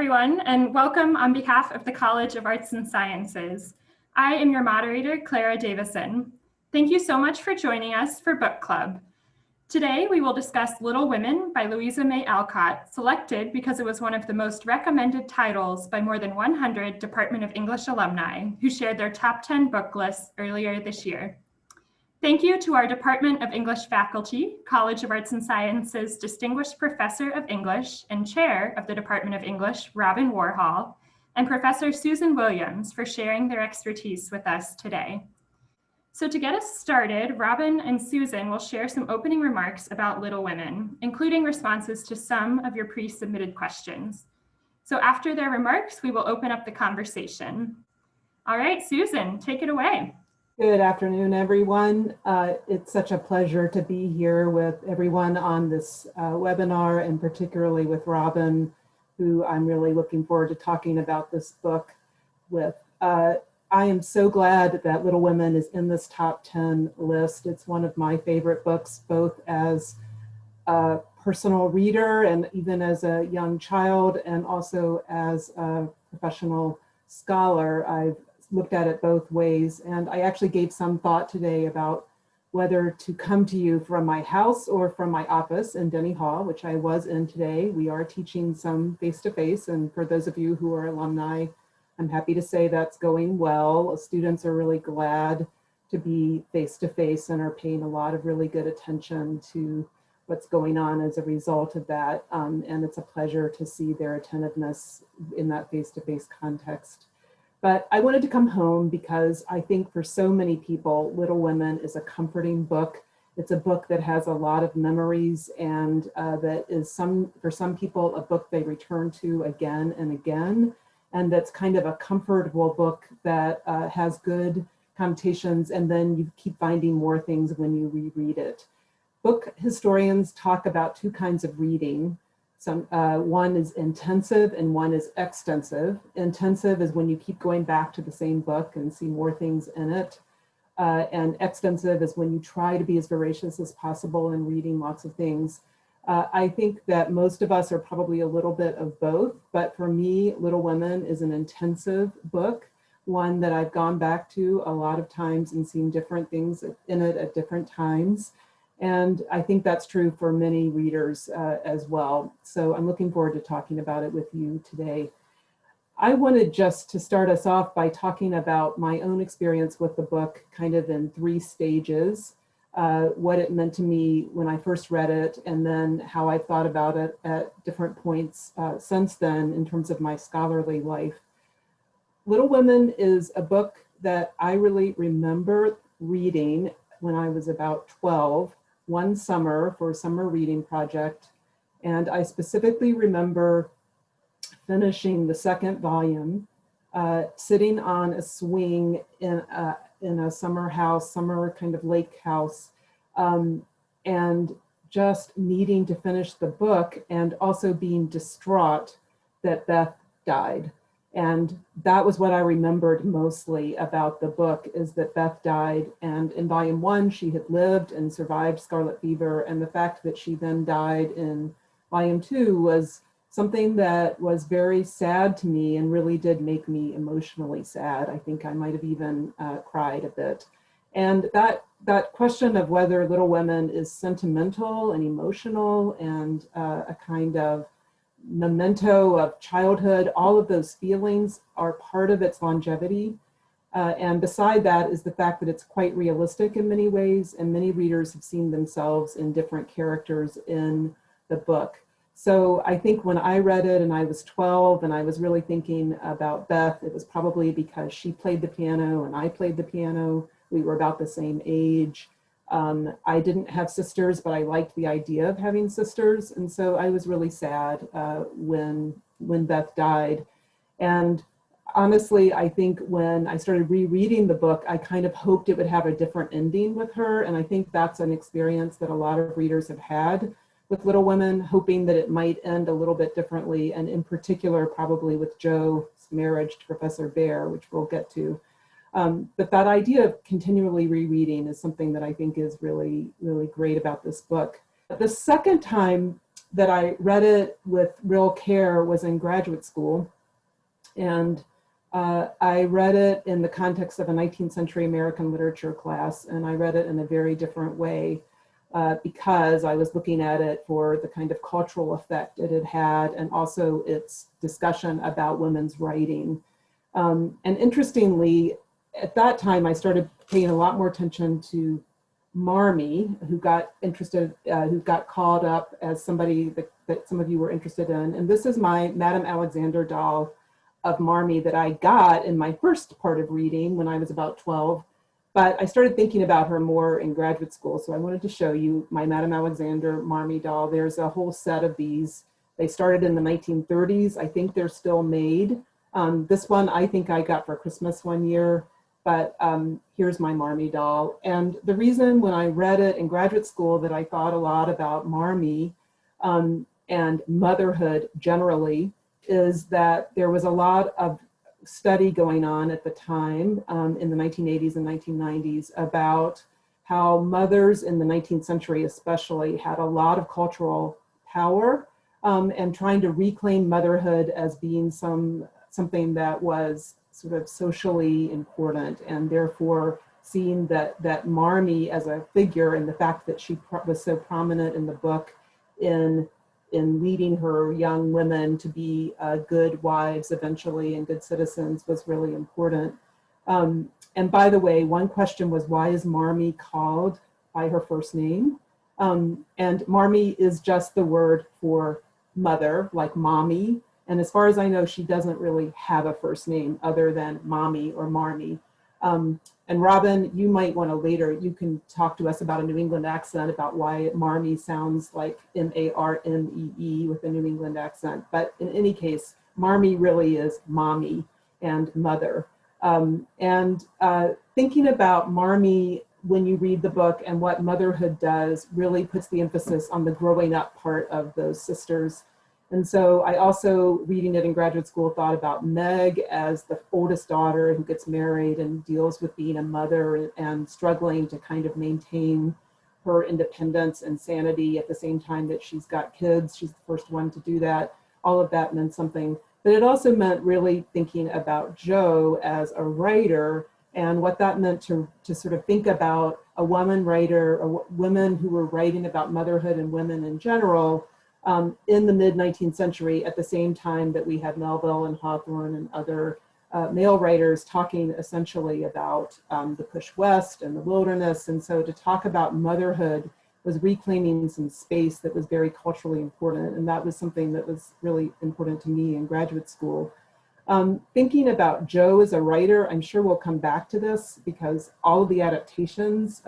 everyone, and welcome on behalf of the College of Arts and Sciences. I am your moderator, Clara Davison. Thank you so much for joining us for Book Club. Today, we will discuss Little Women by Louisa May Alcott, selected because it was one of the most recommended titles by more than 100 Department of English alumni who shared their top 10 book lists earlier this year. Thank you to our Department of English faculty, College of Arts and Sciences Distinguished Professor of English and Chair of the Department of English, Robyn Warhol, and Professor Susan Williams for sharing their expertise with us today. So to get us started, Robyn and Susan will share some opening remarks about Little Women, including responses to some of your pre-submitted questions. So after their remarks, we will open up the conversation. All right, Susan, take it away. Good afternoon, everyone. It's such a pleasure to be here with everyone on this webinar, and particularly with Robyn, who I'm really looking forward to talking about this book with. I am so glad that Little Women is in this top 10 list. It's one of my favorite books, both as a personal reader and even as a young child, and also as a professional scholar. I've looked at it both ways, and I actually gave some thought today about whether to come to you from my house or from my office in Denny Hall, which I was in today. We are teaching some face-to-face, and for those of you who are alumni, I'm happy to say that's going well. Students are really glad to be face-to-face and are paying a lot of really good attention to what's going on as a result of that, and it's a pleasure to see their attentiveness in that face-to-face context. But I wanted to come home because I think for so many people, Little Women is a comforting book. It's a book that has a lot of memories, and that is for some people, a book they return to again and again. And that's kind of a comfortable book that has good connotations, and then you keep finding more things when you reread it. Book historians talk about two kinds of reading. One is intensive and one is extensive. Intensive is when you keep going back to the same book and see more things in it. And extensive is when you try to be as voracious as possible in reading lots of things. I think that most of us are probably a little bit of both, but for me, Little Women is an intensive book, one that I've gone back to a lot of times and seen different things in it at different times. And I think that's true for many readers as well. So I'm looking forward to talking about it with you today. I wanted just to start us off by talking about my own experience with the book kind of in three stages, what it meant to me when I first read it, and then how I thought about it at different points since then in terms of my scholarly life. Little Women is a book that I really remember reading when I was about 12, one summer for a summer reading project. And I specifically remember finishing the second volume, sitting on a swing in a summer house, summer kind of lake house, and just needing to finish the book and also being distraught that Beth died. And that was what I remembered mostly about the book, is that Beth died. And in volume 1, she had lived and survived scarlet fever. And the fact that she then died in volume 2 was something that was very sad to me and really did make me emotionally sad. I think I might have even cried a bit. And that question of whether Little Women is sentimental and emotional and a kind of memento of childhood, all of those feelings are part of its longevity. And beside that is the fact that it's quite realistic in many ways, and many readers have seen themselves in different characters in the book. So I think when I read it and I was 12 and I was really thinking about Beth, it was probably because she played the piano and I played the piano. We were about the same age. I didn't have sisters, but I liked the idea of having sisters. And so I was really sad when Beth died. And honestly, I think when I started rereading the book, I kind of hoped it would have a different ending with her. And I think that's an experience that a lot of readers have had with Little Women, hoping that it might end a little bit differently. And in particular, probably with Jo's marriage to Professor Bear, which we'll get to. But that idea of continually rereading is something that I think is really, really great about this book. The second time that I read it with real care was in graduate school. And I read it in the context of a 19th century American literature class, and I read it in a very different way because I was looking at it for the kind of cultural effect it had had, and also its discussion about women's writing. And interestingly, at that time, I started paying a lot more attention to Marmie, who got called up as somebody that some of you were interested in. And this is my Madame Alexander doll of Marmie that I got in my first part of reading when I was about 12. But I started thinking about her more in graduate school. So I wanted to show you my Madame Alexander Marmie doll. There's a whole set of these. They started in the 1930s. I think they're still made. This one I think I got for Christmas one year. But here's my Marmie doll. And the reason when I read it in graduate school that I thought a lot about Marmie and motherhood generally is that there was a lot of study going on at the time in the 1980s and 1990s about how mothers in the 19th century especially had a lot of cultural power and trying to reclaim motherhood as being something that was sort of socially important, and therefore seeing that Marmie as a figure and the fact that she was so prominent in the book in leading her young women to be good wives eventually and good citizens was really important. And by the way, one question was, why is Marmie called by her first name? And Marmie is just the word for mother, like mommy. And as far as I know, she doesn't really have a first name other than Mommy or Marmie. And Robyn, you might want to later, you can talk to us about a New England accent, about why Marmie sounds like M-A-R-M-E-E with a New England accent. But in any case, Marmie really is mommy and mother. Thinking about Marmie when you read the book and what motherhood does really puts the emphasis on the growing up part of those sisters. And so I also, reading it in graduate school, thought about Meg as the oldest daughter who gets married and deals with being a mother and struggling to kind of maintain her independence and sanity at the same time that she's got kids. She's the first one to do that. All of that meant something. But it also meant really thinking about Jo as a writer and what that meant to sort of think about a woman writer, or women who were writing about motherhood and women in general, in the mid-19th century, at the same time that we had Melville and Hawthorne and other male writers talking essentially about the Push West and the wilderness. And so to talk about motherhood was reclaiming some space that was very culturally important. And that was something that was really important to me in graduate school. Thinking about Jo as a writer, I'm sure we'll come back to this because all of the adaptations,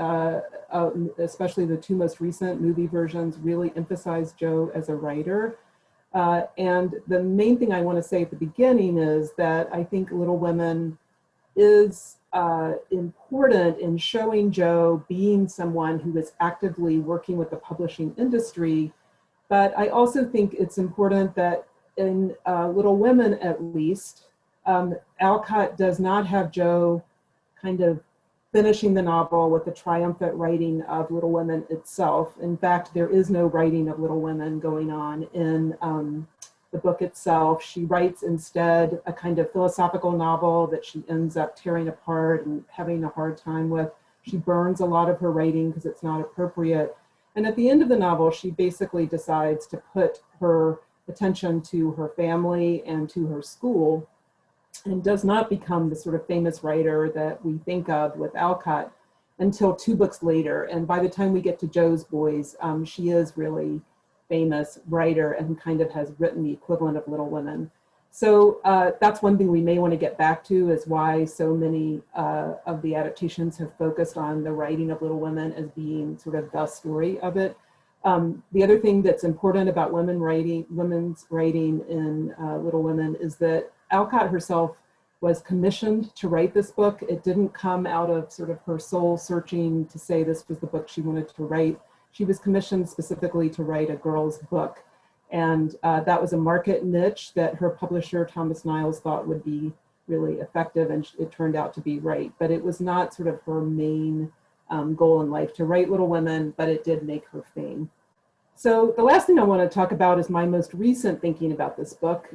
especially the two most recent movie versions, really emphasize Jo as a writer. And the main thing I want to say at the beginning is that I think Little Women is important in showing Jo being someone who is actively working with the publishing industry. But I also think it's important that in Little Women, at least, Alcott does not have Jo kind of finishing the novel with the triumphant writing of Little Women itself. In fact, there is no writing of Little Women going on in the book itself. She writes instead a kind of philosophical novel that she ends up tearing apart and having a hard time with. She burns a lot of her writing because it's not appropriate. And at the end of the novel, she basically decides to put her attention to her family and to her school, and does not become the sort of famous writer that we think of with Alcott until 2 books later. And by the time we get to Jo's Boys, she is really famous writer and kind of has written the equivalent of Little Women. So that's one thing we may want to get back to, is why so many of the adaptations have focused on the writing of Little Women as being sort of the story of it. The other thing that's important about women's writing in Little Women is that Alcott herself was commissioned to write this book. It didn't come out of sort of her soul searching to say this was the book she wanted to write. She was commissioned specifically to write a girl's book. And that was a market niche that her publisher, Thomas Niles, thought would be really effective, and it turned out to be right. But it was not sort of her main goal in life to write Little Women, but it did make her fame. So the last thing I want to talk about is my most recent thinking about this book,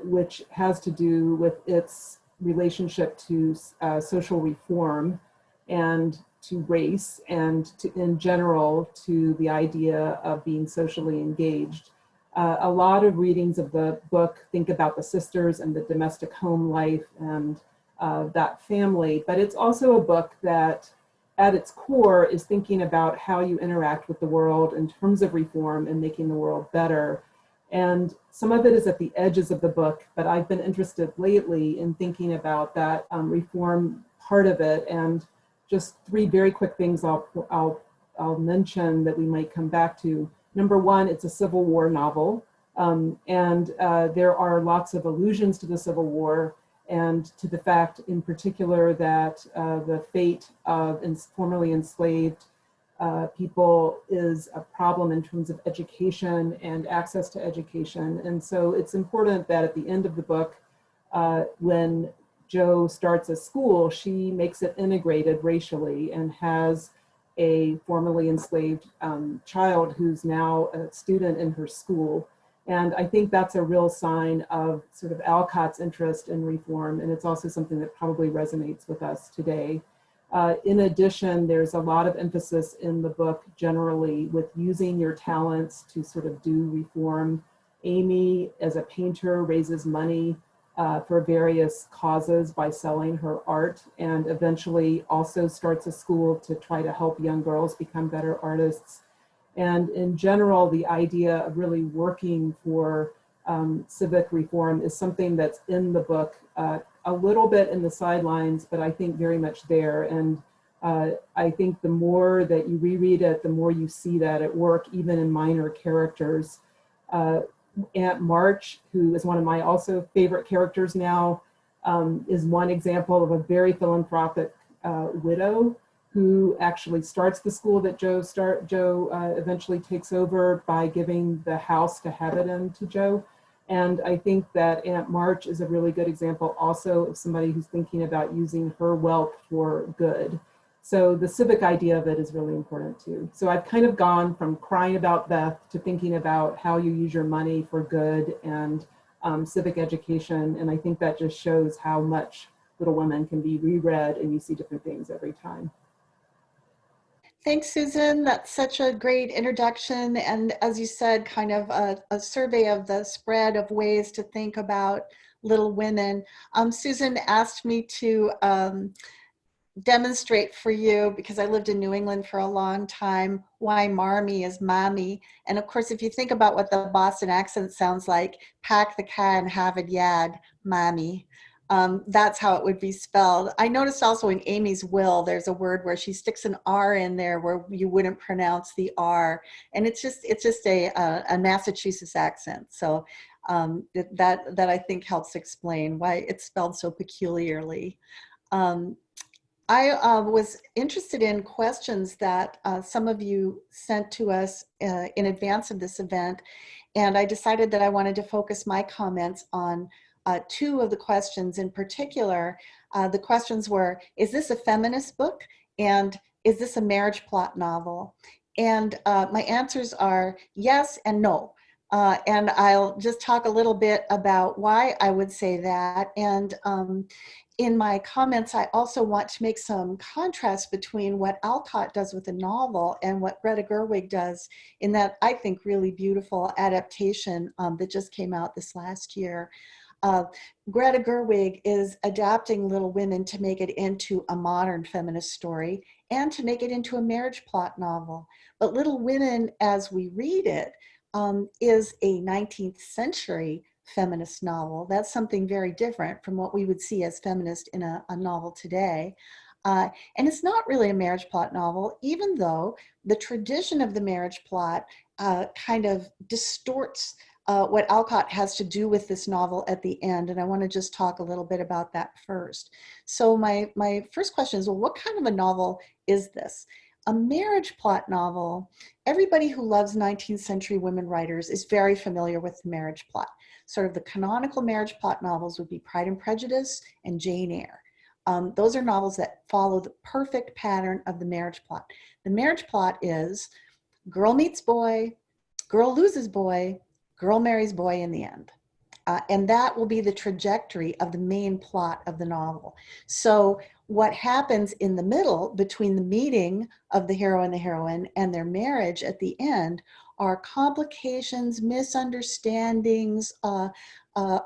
which has to do with its relationship to social reform and to race and to, in general, to the idea of being socially engaged. A lot of readings of the book think about the sisters and the domestic home life and that family, but it's also a book that at its core is thinking about how you interact with the world in terms of reform and making the world better. And some of it is at the edges of the book, but I've been interested lately in thinking about that reform part of it. And just three very quick things I'll mention that we might come back to. Number one, it's a Civil War novel. And there are lots of allusions to the Civil War and to the fact in particular that the fate of formerly enslaved people is a problem in terms of education and access to education. And so it's important that at the end of the book, when Jo starts a school, she makes it integrated racially and has a formerly enslaved child who's now a student in her school. And I think that's a real sign of sort of Alcott's interest in reform, and it's also something that probably resonates with us today. In addition, there's a lot of emphasis in the book generally with using your talents to sort of do reform. Amy, as a painter, raises money for various causes by selling her art, and eventually also starts a school to try to help young girls become better artists. And in general, the idea of really working for civic reform is something that's in the book, a little bit in the sidelines, but I think very much there. And I think the more that you reread it, the more you see that at work, even in minor characters. Aunt March, who is one of my also favorite characters now, is one example of a very philanthropic widow who actually starts the school that Jo eventually takes over by giving the house to have it in to Jo. And I think that Aunt March is a really good example also of somebody who's thinking about using her wealth for good. So the civic idea of it is really important too. So I've kind of gone from crying about Beth to thinking about how you use your money for good and civic education. And I think that just shows how much Little Women can be reread and you see different things every time. Thanks, Susan. That's such a great introduction. And as you said, kind of a survey of the spread of ways to think about Little Women. Susan asked me to demonstrate for you, because I lived in New England for a long time, why Marmie is mommy. And of course, if you think about what the Boston accent sounds like, pack the car and have it yad, mommy. That's how it would be spelled. I noticed also in Amy's will, there's a word where she sticks an R in there where you wouldn't pronounce the R. And it's just a Massachusetts accent. So that I think helps explain why it's spelled so peculiarly. I was interested in questions that some of you sent to us in advance of this event, and I decided that I wanted to focus my comments on two of the questions in particular. The questions were, is this a feminist book? And is this a marriage plot novel? And my answers are yes and no. And I'll just talk a little bit about why I would say that. And in my comments, I also want to make some contrast between what Alcott does with the novel and what Greta Gerwig does in that, I think, really beautiful adaptation that just came out this last year. Greta Gerwig is adapting Little Women to make it into a modern feminist story and to make it into a marriage plot novel. But Little Women, as we read it, is a 19th century feminist novel. That's something very different from what we would see as feminist in a novel today. And it's not really a marriage plot novel, even though the tradition of the marriage plot kind of distorts what Alcott has to do with this novel at the end. And I want to just talk a little bit about that first. So my first question is, well, what kind of a novel is this? A marriage plot novel, everybody who loves 19th century women writers is very familiar with the marriage plot. Sort of the canonical marriage plot novels would be Pride and Prejudice and Jane Eyre. Those are novels that follow the perfect pattern of the marriage plot. The marriage plot is girl meets boy, girl loses boy, girl marries boy in the end. And that will be the trajectory of the main plot of the novel. So what happens in the middle between the meeting of the hero and the heroine and their marriage at the end are complications, misunderstandings,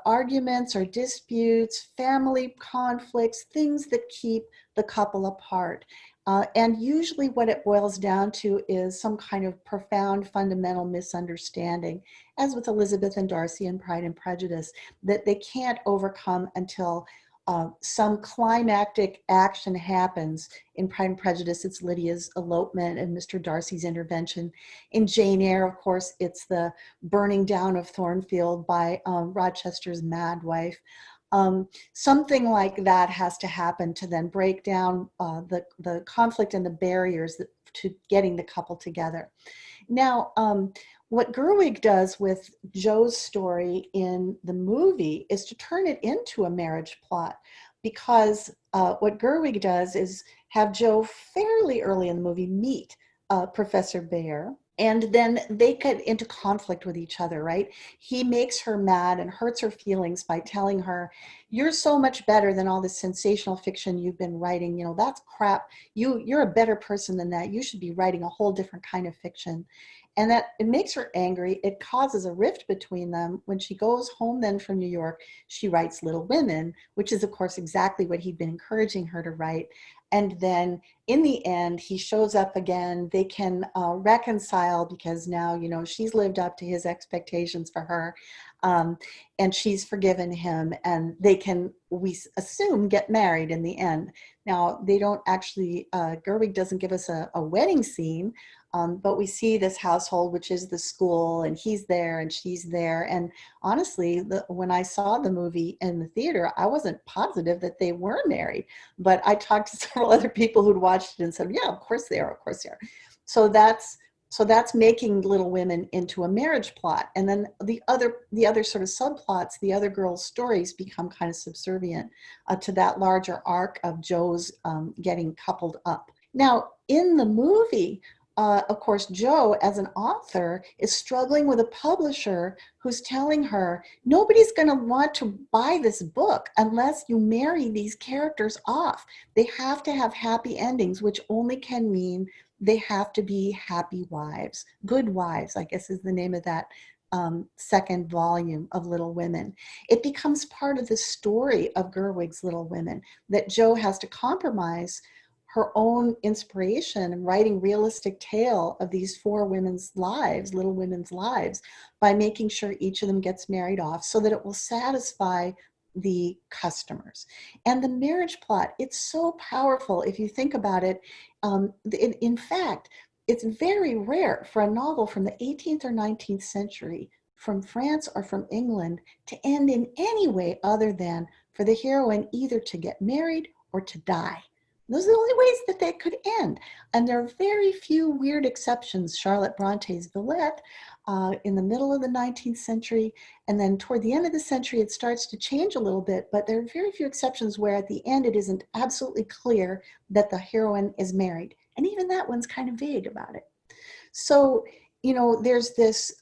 arguments or disputes, family conflicts, things that keep the couple apart. And usually what it boils down to is some kind of profound fundamental misunderstanding, as with Elizabeth and Darcy in Pride and Prejudice, that they can't overcome until some climactic action happens. In Pride and Prejudice, it's Lydia's elopement and Mr. Darcy's intervention. In Jane Eyre, of course, it's the burning down of Thornfield by Rochester's mad wife. Something like that has to happen to then break down the conflict and the barriers to getting the couple together. Now, what Gerwig does with Jo's story in the movie is to turn it into a marriage plot, because what Gerwig does is have Jo fairly early in the movie meet Professor Bayer, and then they get into conflict with each other, right? He makes her mad and hurts her feelings by telling her, you're so much better than all this sensational fiction you've been writing. You know, that's crap. You're a better person than that. You should be writing a whole different kind of fiction. And that it makes her angry. It causes a rift between them. When she goes home then from New York, she writes Little Women, which is of course exactly what he'd been encouraging her to write. And then in the end, he shows up again. They can reconcile because now, you know, she's lived up to his expectations for her, and she's forgiven him, and they can, we assume, get married in the end. Now, they don't actually, Gerwig doesn't give us a wedding scene, but we see this household, which is the school, and he's there and she's there. And honestly, when I saw the movie in the theater, I wasn't positive that they were married. But I talked to several other people who'd watched it and said, yeah, of course they are, of course they are. So that's making Little Women into a marriage plot. And then the other sort of subplots, the other girls' stories become kind of subservient to that larger arc of Jo's getting coupled up. Now, in the movie, of course, Jo, as an author, is struggling with a publisher who's telling her, nobody's going to want to buy this book unless you marry these characters off. They have to have happy endings, which only can mean they have to be happy wives. Good Wives, I guess, is the name of that second volume of Little Women. It becomes part of the story of Gerwig's Little Women, that Jo has to compromise her own inspiration and writing realistic tale of these four women's lives, Little Women's lives, by making sure each of them gets married off so that it will satisfy the customers. And the marriage plot, it's so powerful if you think about it. In fact, it's very rare for a novel from the 18th or 19th century from France or from England to end in any way other than for the heroine either to get married or to die. Those are the only ways that they could end. And there are very few weird exceptions. Charlotte Bronte's Villette in the middle of the 19th century. And then toward the end of the century, it starts to change a little bit. But there are very few exceptions where at the end, it isn't absolutely clear that the heroine is married. And even that one's kind of vague about it. So, you know, there's this,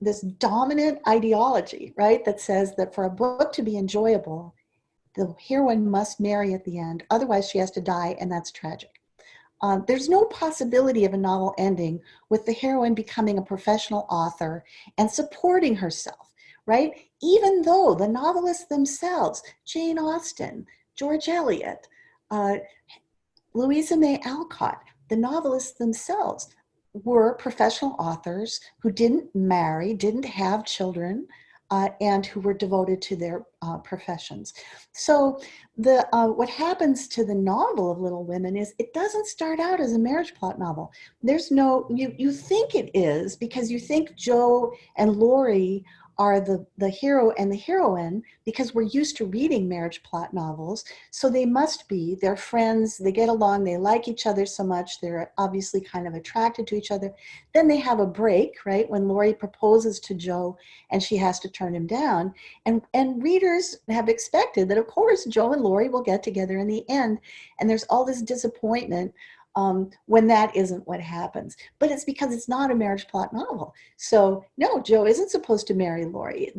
this dominant ideology, right, that says that for a book to be enjoyable, the heroine must marry at the end, otherwise she has to die, and that's tragic. There's no possibility of a novel ending with the heroine becoming a professional author and supporting herself, right? Even though the novelists themselves, Jane Austen, George Eliot, Louisa May Alcott, the novelists themselves were professional authors who didn't marry, didn't have children, and who were devoted to their professions. So what happens to the novel of Little Women is it doesn't start out as a marriage plot novel. There's no, you think it is because you think Jo and Laurie are the hero and the heroine because we're used to reading marriage plot novels. So they must be, they're friends, they get along, they like each other so much, they're obviously kind of attracted to each other. Then they have a break, right, when Laurie proposes to Jo and she has to turn him down. And readers have expected that, of course, Jo and Laurie will get together in the end. And there's all this disappointment when that isn't what happens. But it's because it's not a marriage plot novel. So no, Jo isn't supposed to marry Laurie.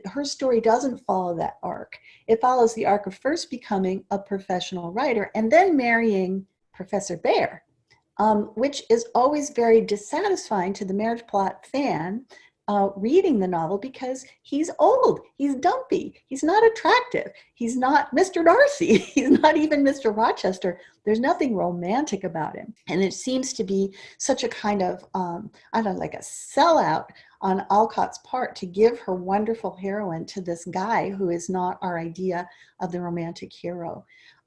Her story doesn't follow that arc. It follows the arc of first becoming a professional writer and then marrying Professor Bear, which is always very dissatisfying to the marriage plot fan reading the novel, because he's old, he's dumpy, he's not attractive, he's not Mr. Darcy, he's not even Mr. Rochester. There's nothing romantic about him. And it seems to be such a kind of, I don't know, like a sellout on Alcott's part to give her wonderful heroine to this guy who is not our idea of the romantic hero.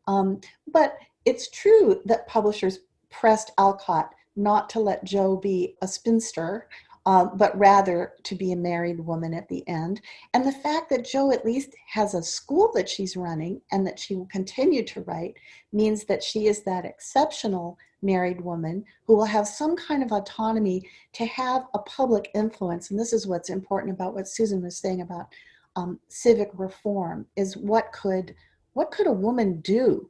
But it's true that publishers pressed Alcott not to let Jo be a spinster, but rather to be a married woman at the end. And the fact that Jo at least has a school that she's running and that she will continue to write means that she is that exceptional married woman who will have some kind of autonomy to have a public influence. And this is what's important about what Susan was saying about civic reform, is what could a woman do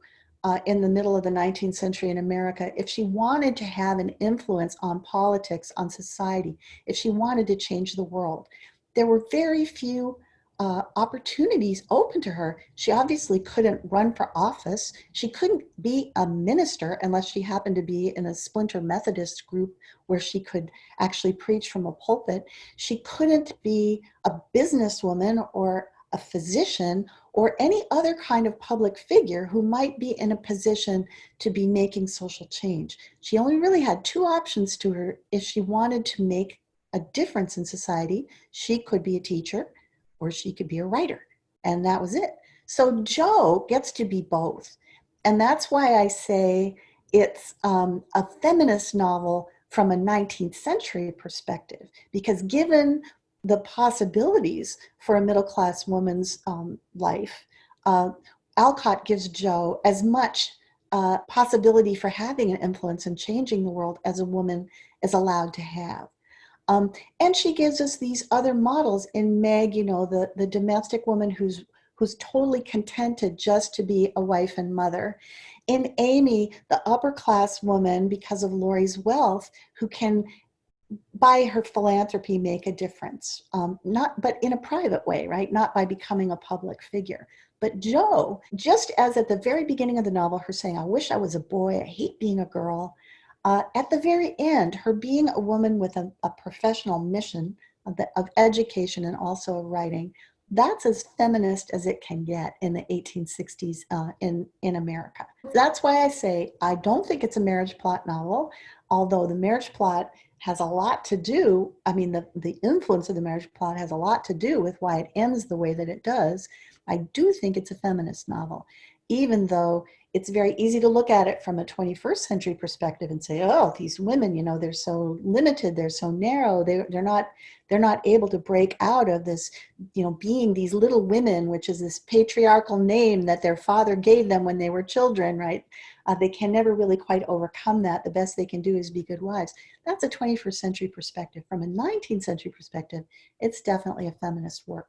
in the middle of the 19th century in America if she wanted to have an influence on politics, on society, if she wanted to change the world. There were very few opportunities open to her. She obviously couldn't run for office. She couldn't be a minister unless she happened to be in a splinter Methodist group where she could actually preach from a pulpit. She couldn't be a businesswoman or a physician or any other kind of public figure who might be in a position to be making social change. She only really had two options to her if she wanted to make a difference in society. She could be a teacher or she could be a writer, and that was it. So Jo gets to be both. And that's why I say it's a feminist novel from a 19th century perspective, because given the possibilities for a middle-class woman's life, Alcott gives Jo as much possibility for having an influence and changing the world as a woman is allowed to have. And she gives us these other models in Meg, you know, the domestic woman who's totally contented just to be a wife and mother. In Amy, the upper-class woman, because of Laurie's wealth, who can by her philanthropy make a difference, but in a private way, right? Not by becoming a public figure. But Jo, just as at the very beginning of the novel, her saying, I wish I was a boy, I hate being a girl. At the very end, her being a woman with a professional mission of education and also of writing, that's as feminist as it can get in the 1860s in America. That's why I say I don't think it's a marriage plot novel, although the marriage plot has a lot to do, I mean, the influence of the marriage plot has a lot to do with why it ends the way that it does. I do think it's a feminist novel, even though it's very easy to look at it from a 21st century perspective and say, oh, these women, you know, they're so limited, they're so narrow, they're not able to break out of this, you know, being these little women, which is this patriarchal name that their father gave them when they were children, right? They can never really quite overcome that. The best they can do is be good wives. That's a 21st century perspective. From a 19th century perspective, it's definitely a feminist work.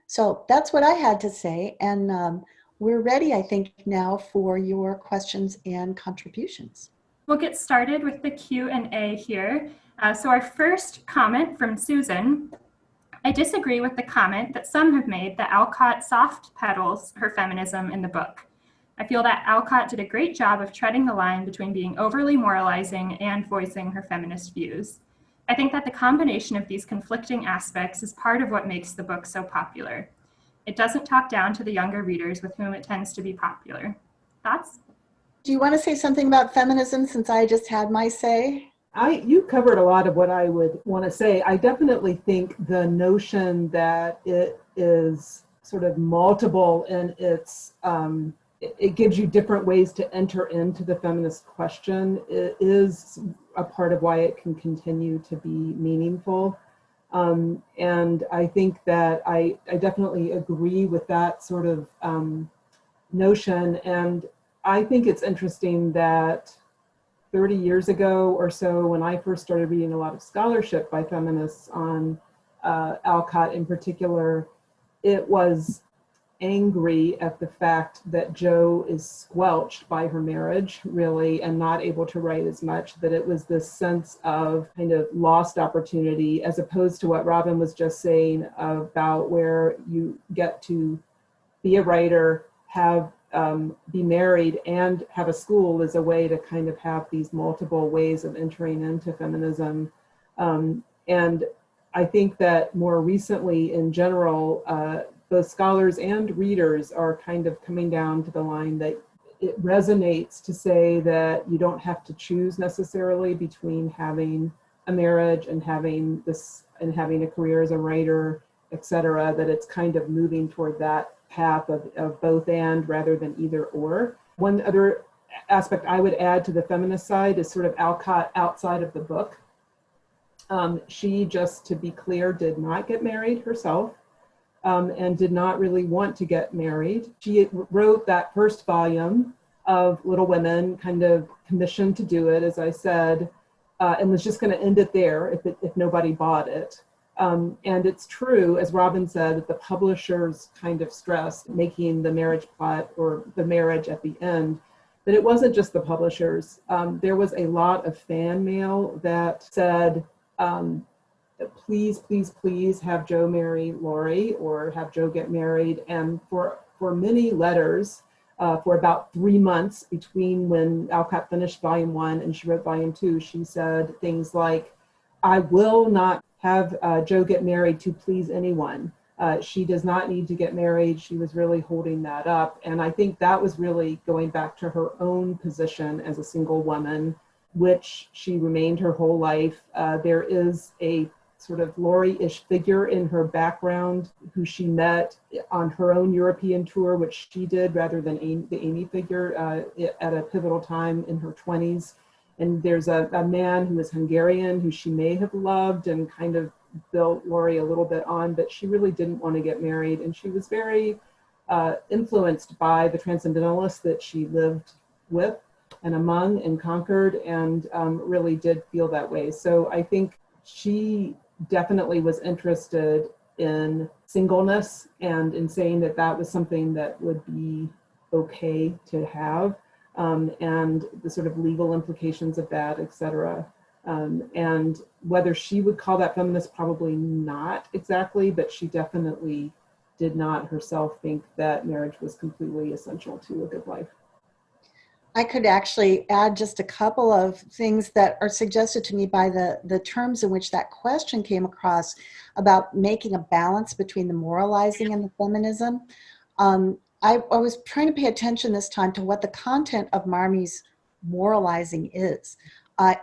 So that's what I had to say. And we're ready, I think, now for your questions and contributions. We'll get started with the Q&A here. So our first comment from Susan: I disagree with the comment that some have made that Alcott soft pedals her feminism in the book. I feel that Alcott did a great job of treading the line between being overly moralizing and voicing her feminist views. I think that the combination of these conflicting aspects is part of what makes the book so popular. It doesn't talk down to the younger readers with whom it tends to be popular. Thoughts? Do you want to say something about feminism since I just had my say? You covered a lot of what I would want to say. I definitely think the notion that it is sort of multiple in its, it gives you different ways to enter into the feminist question. It is a part of why it can continue to be meaningful. And I think that I definitely agree with that sort of notion. And I think it's interesting that 30 years ago or so, when I first started reading a lot of scholarship by feminists on Alcott in particular, it was angry at the fact that Jo is squelched by her marriage, really, and not able to write as much, that it was this sense of kind of lost opportunity, as opposed to what Robyn was just saying about where you get to be a writer, be married, and have a school as a way to kind of have these multiple ways of entering into feminism. And I think that more recently, in general, both scholars and readers are kind of coming down to the line that it resonates to say that you don't have to choose necessarily between having a marriage and having a career as a writer, et cetera, that it's kind of moving toward that path of both and rather than either or. One other aspect I would add to the feminist side is sort of Alcott outside of the book. She, just to be clear, did not get married herself. And did not really want to get married. She wrote that first volume of Little Women, kind of commissioned to do it, as I said, and was just going to end it there if nobody bought it. And it's true, as Robyn said, that the publishers kind of stressed making the marriage plot or the marriage at the end, that it wasn't just the publishers. There was a lot of fan mail that said, please, please, please have Jo marry Laurie or have Jo get married. And for many letters, for about 3 months between when Alcott finished volume 1 and she wrote volume 2, she said things like, I will not have Jo get married to please anyone. She does not need to get married. She was really holding that up. And I think that was really going back to her own position as a single woman, which she remained her whole life. There is a sort of Laurie-ish figure in her background who she met on her own European tour, which she did rather than the Amy figure at a pivotal time in her 20s. And there's a man who is Hungarian who she may have loved and kind of built Laurie a little bit on, but she really didn't want to get married. And she was very influenced by the transcendentalists that she lived with and among and conquered, and really did feel that way. So I think she definitely was interested in singleness and in saying that that was something that would be okay to have, and the sort of legal implications of that, et cetera. And whether she would call that feminist, probably not exactly, but she definitely did not herself think that marriage was completely essential to a good life. I could actually add just a couple of things that are suggested to me by the terms in which that question came across about making a balance between the moralizing and the feminism. I was trying to pay attention this time to what the content of Marmie's moralizing is.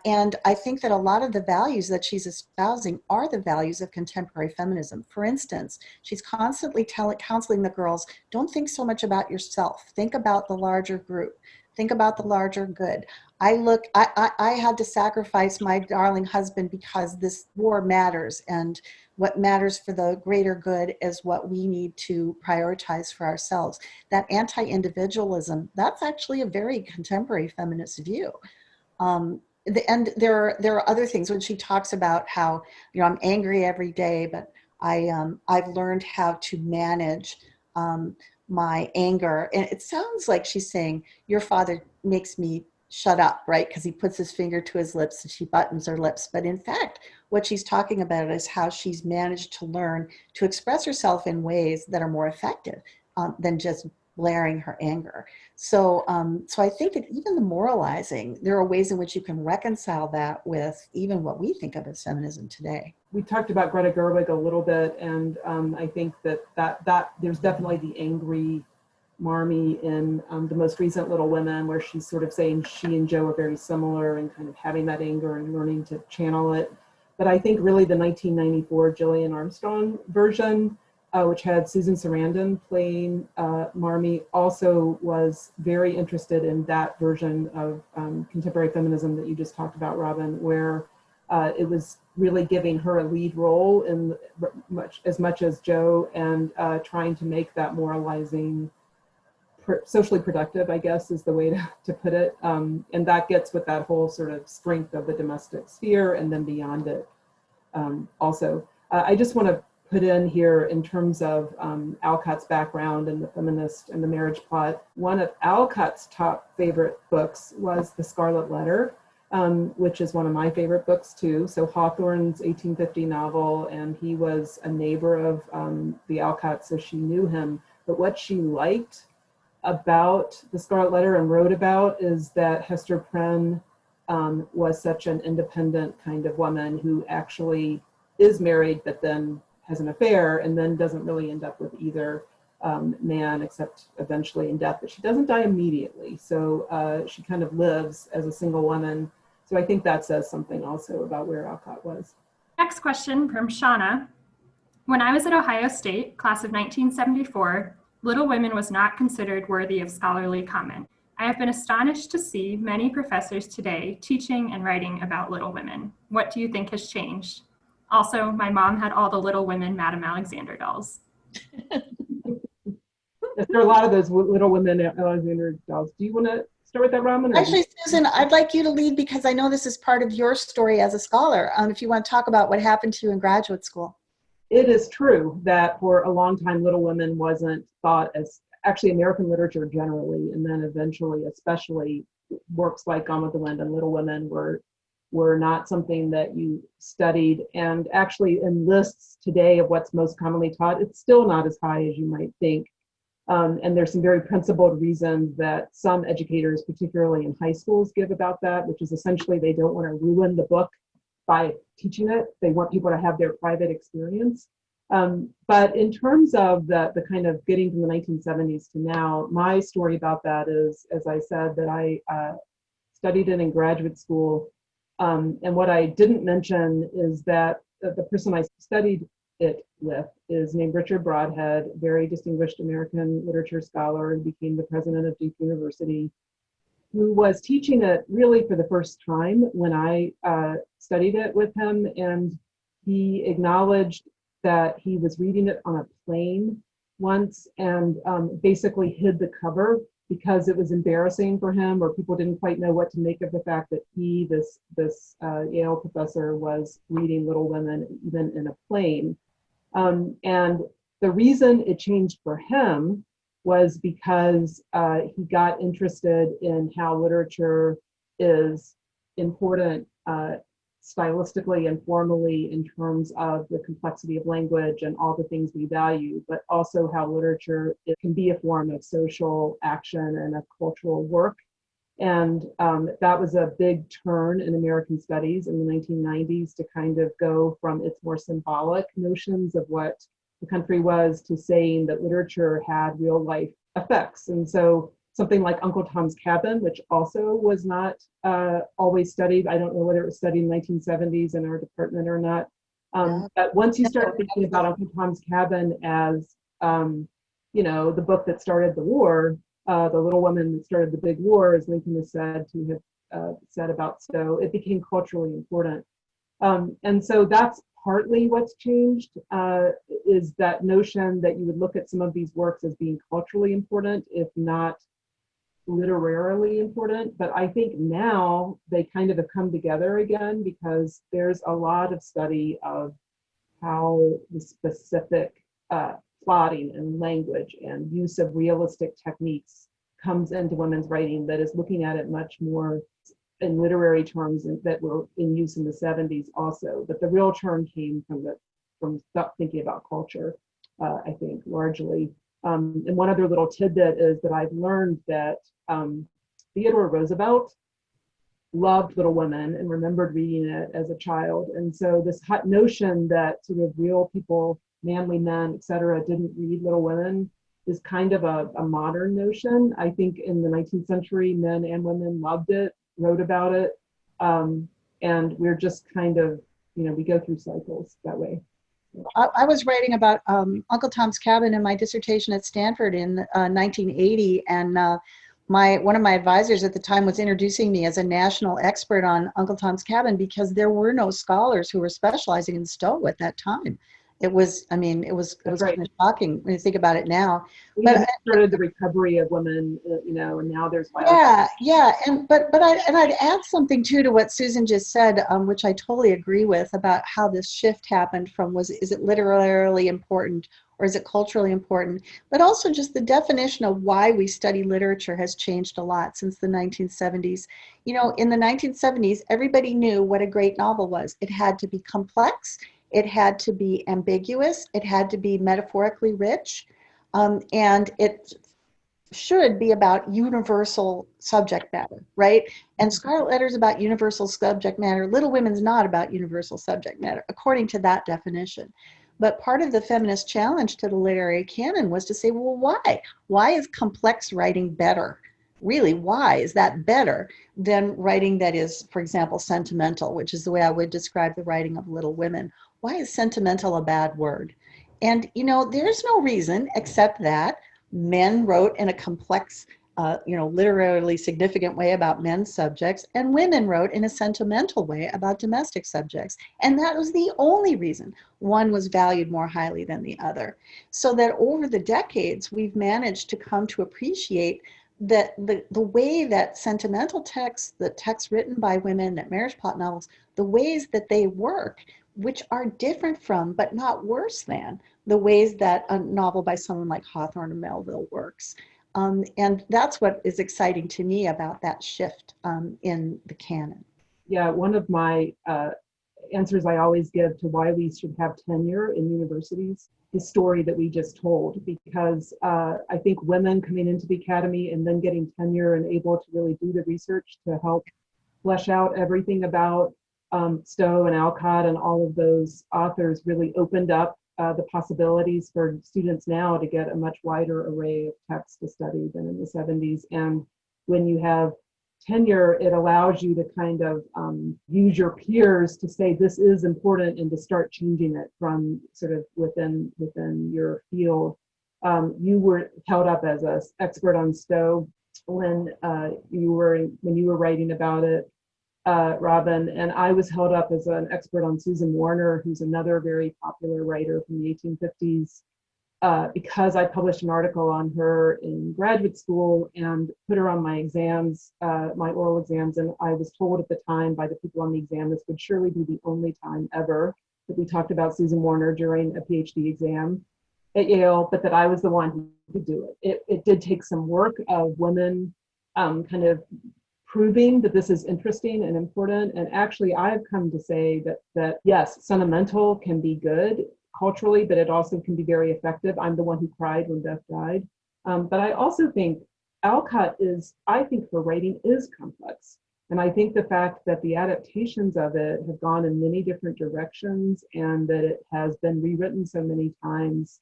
And I think that a lot of the values that she's espousing are the values of contemporary feminism. For instance, she's constantly counseling the girls, don't think so much about yourself, think about the larger group. Think about the larger good. I had to sacrifice my darling husband because this war matters, and what matters for the greater good is what we need to prioritize for ourselves. That anti-individualism, that's actually a very contemporary feminist view. And there are other things when she talks about how, I'm angry every day, but I've learned how to manage my anger. And it sounds like she's saying, your father makes me shut up, right? Because he puts his finger to his lips and she buttons her lips. But in fact, what she's talking about is how she's managed to learn to express herself in ways that are more effective than just blaring her anger. So I think that even the moralizing, there are ways in which you can reconcile that with even what we think of as feminism today. We talked about Greta Gerwig a little bit, and I think that there's definitely the angry Marmie in the most recent Little Women, where she's sort of saying she and Jo are very similar and kind of having that anger and learning to channel it. But I think really the 1994 Gillian Armstrong version, which had Susan Sarandon playing Marmie, also was very interested in that version of contemporary feminism that you just talked about, Robyn, where it was really giving her a lead role in as much as Jo, and trying to make that moralizing socially productive, I guess is the way to put it. And that gets with that whole sort of strength of the domestic sphere and then beyond it also. I just want to put in here in terms of Alcott's background and the feminist and the marriage plot. One of Alcott's top favorite books was The Scarlet Letter, which is one of my favorite books too. So Hawthorne's 1850 novel, and he was a neighbor of the Alcott, so she knew him. But what she liked about The Scarlet Letter and wrote about is that Hester Prynne was such an independent kind of woman who actually is married, but then has an affair and then doesn't really end up with either man except eventually in death, but she doesn't die immediately. So she kind of lives as a single woman. So I think that says something also about where Alcott was. Next question from Shauna. When I was at Ohio State, class of 1974, Little Women was not considered worthy of scholarly comment. I have been astonished to see many professors today teaching and writing about Little Women. What do you think has changed? Also, my mom had all the Little Women Madame Alexander dolls. There are a lot of those Little Women Alexander dolls. Do you want to start with that, Robyn? Actually, Susan, I'd like you to lead because I know this is part of your story as a scholar. If you want to talk about what happened to you in graduate school. It is true that for a long time, Little Women wasn't thought as, actually American literature generally, and then eventually, especially works like Gone with the Wind and Little Women were not something that you studied. And actually in lists today of what's most commonly taught, it's still not as high as you might think. And there's some very principled reasons that some educators, particularly in high schools, give about that, which is essentially they don't want to ruin the book by teaching it. They want people to have their private experience. But in terms of the kind of getting from the 1970s to now, my story about that is, as I said, that I studied it in graduate school. And what I didn't mention is that the person I studied it with is named Richard Broadhead, very distinguished American literature scholar, and became the president of Duke University, who was teaching it really for the first time when I studied it with him. And he acknowledged that he was reading it on a plane once and basically hid the cover because it was embarrassing for him, or people didn't quite know what to make of the fact that he, this Yale professor, was reading Little Women even in a plane. And the reason it changed for him was because he got interested in how literature is important stylistically and formally in terms of the complexity of language and all the things we value, but also how literature, it can be a form of social action and a cultural work. And that was a big turn in American studies in the 1990s to kind of go from its more symbolic notions of what the country was to saying that literature had real life effects. And so something like Uncle Tom's Cabin, which also was not always studied. I don't know whether it was studied in the 1970s in our department or not. But once you start thinking about Uncle Tom's Cabin as, the book that started the war, the little woman that started the big war, as Lincoln is said to have said about Stowe, it became culturally important. And so that's partly what's changed, is that notion that you would look at some of these works as being culturally important, if not literarily important. But I think now they kind of have come together again because there's a lot of study of how the specific plotting and language and use of realistic techniques comes into women's writing that is looking at it much more in literary terms that were in use in the 70s also. But the real turn came from thinking about culture, I think, largely. And one other little tidbit is that I've learned that Theodore Roosevelt loved Little Women and remembered reading it as a child. And so this hot notion that sort of real people, manly men, et cetera, didn't read Little Women is kind of a modern notion. I think in the 19th century, men and women loved it, wrote about it. And we're just kind of, we go through cycles that way. I was writing about Uncle Tom's Cabin in my dissertation at Stanford in 1980, and one of my advisors at the time was introducing me as a national expert on Uncle Tom's Cabin because there were no scholars who were specializing in Stowe at that time. It was, I mean, it was That's right. kind of shocking when you think about it now. We But even started the recovery of women, and now there's yeah, and I'd add something too to what Susan just said, which I totally agree with about how this shift happened from is it literarily important or is it culturally important? But also just the definition of why we study literature has changed a lot since the 1970s. You know, in the 1970s, everybody knew what a great novel was. It had to be complex, it had to be ambiguous, it had to be metaphorically rich, and it should be about universal subject matter, right? And Scarlet Letter is about universal subject matter. Little Women's not about universal subject matter, according to that definition. But part of the feminist challenge to the literary canon was to say, well, why? Why is complex writing better? Really, why is that better than writing that is, for example, sentimental, which is the way I would describe the writing of Little Women? Why is sentimental a bad word? And, you know, there's no reason except that men wrote in a complex, literarily significant way about men's subjects, and women wrote in a sentimental way about domestic subjects. And that was the only reason one was valued more highly than the other. So that over the decades, we've managed to come to appreciate that the way that sentimental texts, the texts written by women, that marriage plot novels, the ways that they work, which are different from, but not worse than, the ways that a novel by someone like Hawthorne or Melville works. And that's what is exciting to me about that shift in the canon. Yeah, one of my answers I always give to why we should have tenure in universities, the story that we just told, because I think women coming into the academy and then getting tenure and able to really do the research to help flesh out everything about Stowe and Alcott and all of those authors really opened up the possibilities for students now to get a much wider array of texts to study than in the 70s. And when you have tenure, it allows you to kind of use your peers to say this is important and to start changing it from sort of within your field. You were held up as an expert on Stowe when you were writing about it, Robyn, and I was held up as an expert on Susan Warner, who's another very popular writer from the 1850s, because I published an article on her in graduate school and put her on my exams, my oral exams, and I was told at the time by the people on the exam this would surely be the only time ever that we talked about Susan Warner during a PhD exam at Yale, but that I was the one who could do it. It did take some work of women kind of proving that this is interesting and important. And actually, I've come to say that yes, sentimental can be good culturally, but it also can be very effective. I'm the one who cried when Beth died. But I also think Alcott I think her writing is complex. And I think the fact that the adaptations of it have gone in many different directions and that it has been rewritten so many times,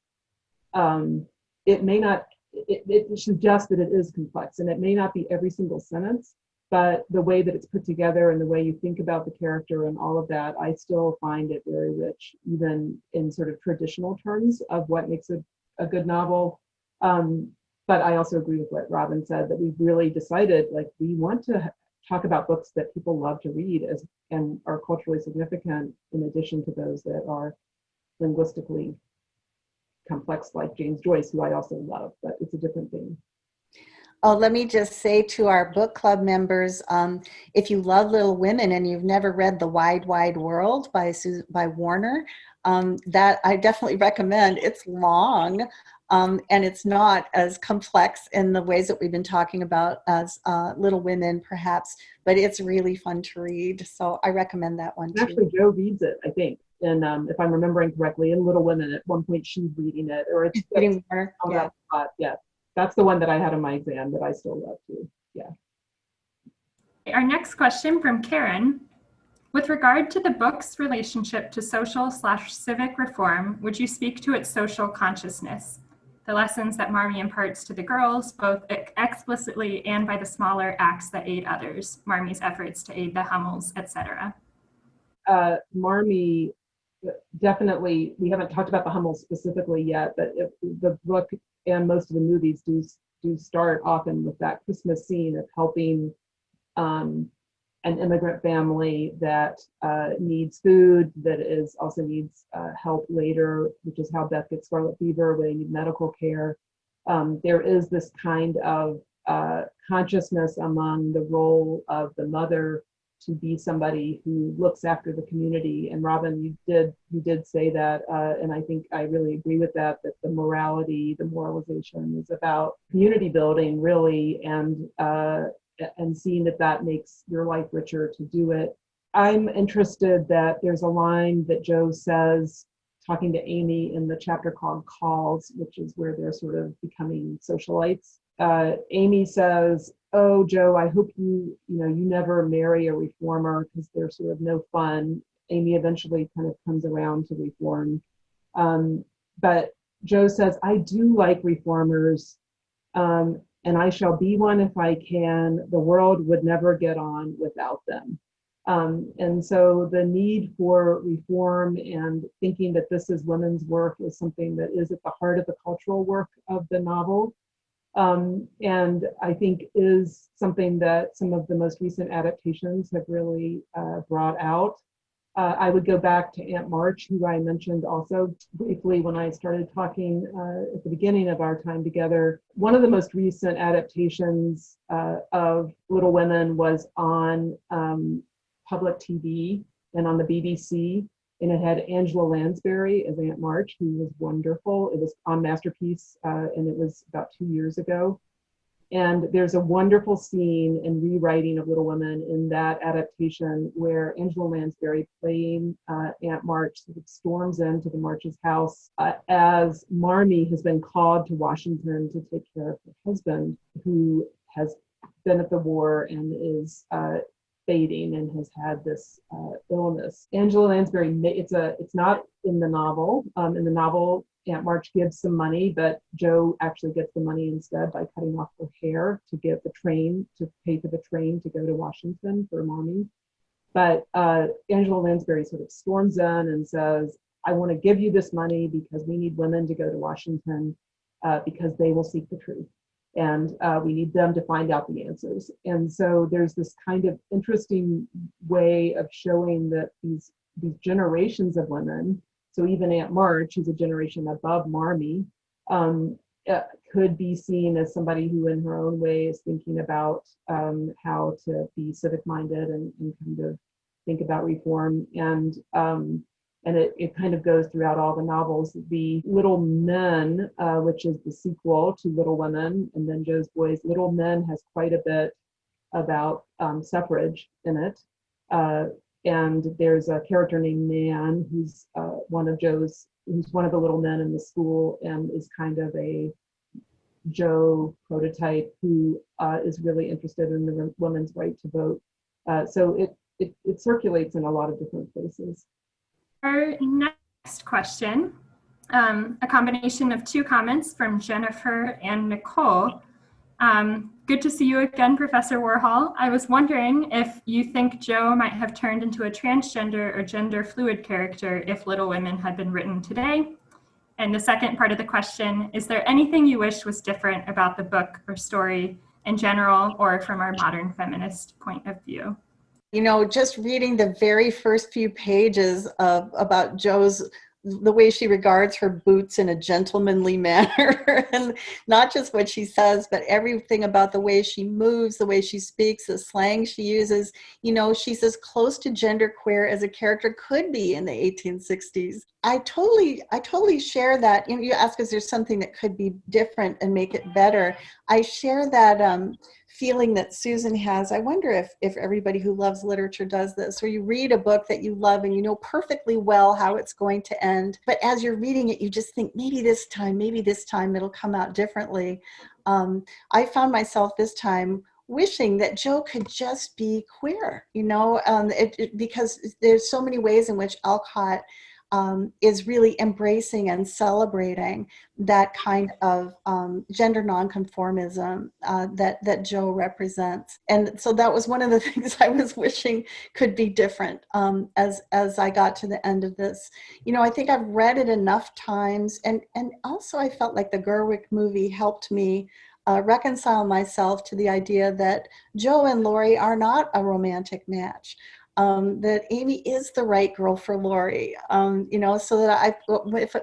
it suggests that it is complex, and it may not be every single sentence, but the way that it's put together and the way you think about the character and all of that, I still find it very rich, even in sort of traditional terms of what makes a good novel. But I also agree with what Robyn said, that we've really decided, like, we want to talk about books that people love to read and are culturally significant, in addition to those that are linguistically complex, like James Joyce, who I also love, but it's a different thing. Oh, let me just say to our book club members, if you love Little Women and you've never read The Wide, Wide World by Warner, that I definitely recommend. It's long, and it's not as complex in the ways that we've been talking about as Little Women, perhaps, but it's really fun to read. So I recommend that one too. Actually, Jo reads it, I think. And if I'm remembering correctly, in Little Women, at one point she's reading it, or it's reading Warner. Yeah. Yeah. That's the one that I had on my exam that I still love too. Yeah. Our next question from Karen. With regard to the book's relationship to social/civic reform, would you speak to its social consciousness? The lessons that Marmie imparts to the girls, both explicitly and by the smaller acts that aid others, Marmie's efforts to aid the Hummels, etc. Marmie, definitely, we haven't talked about the Hummels specifically yet, but the book and most of the movies do start often with that Christmas scene of helping an immigrant family that needs food, that is also needs help later, which is how Beth gets scarlet fever, where they need medical care. There is this kind of consciousness among the role of the mother to be somebody who looks after the community. And Robyn, you did say that, and I think I really agree with that the morality, the moralization is about community building, really, and seeing that makes your life richer to do it. I'm interested that there's a line that Jo says, talking to Amy in the chapter called Calls, which is where they're sort of becoming socialites. Amy says, "Oh, Jo, I hope you never marry a reformer because they're sort of no fun." Amy eventually kind of comes around to reform. But Jo says, "I do like reformers, and I shall be one if I can. The world would never get on without them." And so the need for reform and thinking that this is women's work is something that is at the heart of the cultural work of the novel. And I think is something that some of the most recent adaptations have really brought out. I would go back to Aunt March, who I mentioned also briefly when I started talking at the beginning of our time together. One of the most recent adaptations of Little Women was on public TV and on the BBC. And it had Angela Lansbury as Aunt March, who was wonderful. It was on Masterpiece, and it was about 2 years ago. And there's a wonderful scene in rewriting of Little Women in that adaptation where Angela Lansbury, playing Aunt March, sort of storms into the March's house as Marmie has been called to Washington to take care of her husband, who has been at the war and is fading and has had this illness. Angela Lansbury, it's not in the novel. In the novel, Aunt March gives some money, but Jo actually gets the money instead by cutting off her hair to get the train, to pay for the train to go to Washington for Marmie. But Angela Lansbury sort of storms in and says, "I want to give you this money because we need women to go to Washington because they will seek the truth. And we need them to find out the answers." And so there's this kind of interesting way of showing that these generations of women, so even Aunt March, who's a generation above Marmie, could be seen as somebody who in her own way is thinking about how to be civic-minded and kind of think about reform. And it kind of goes throughout all the novels. The Little Men, which is the sequel to Little Women, and then Jo's Boys. Little Men has quite a bit about suffrage in it. And there's a character named Nan who's one of the little men in the school and is kind of a Jo prototype who is really interested in the women's right to vote. So it circulates in a lot of different places. Our next question, a combination of two comments from Jennifer and Nicole. Good to see you again, Professor Warhol. I was wondering if you think Jo might have turned into a transgender or gender fluid character if Little Women had been written today. And the second part of the question, is there anything you wish was different about the book or story in general or from our modern feminist point of view? You know, just reading the very first few pages about Jo's, the way she regards her boots in a gentlemanly manner, and not just what she says, but everything about the way she moves, the way she speaks, the slang she uses. You know, she's as close to genderqueer as a character could be in the 1860s. I totally share that. You ask, is there something that could be different and make it better? I share that feeling that Susan has. I wonder if everybody who loves literature does this, or you read a book that you love and you know perfectly well how it's going to end, but as you're reading it, you just think, maybe this time it'll come out differently. I found myself this time wishing that Jo could just be queer, you know, because there's so many ways in which Alcott is really embracing and celebrating that kind of gender nonconformism that Jo represents. And so that was one of the things I was wishing could be different as I got to the end of this. You know, I think I've read it enough times, and also I felt like the Gerwig movie helped me reconcile myself to the idea that Jo and Laurie are not a romantic match. That Amy is the right girl for Laurie, so that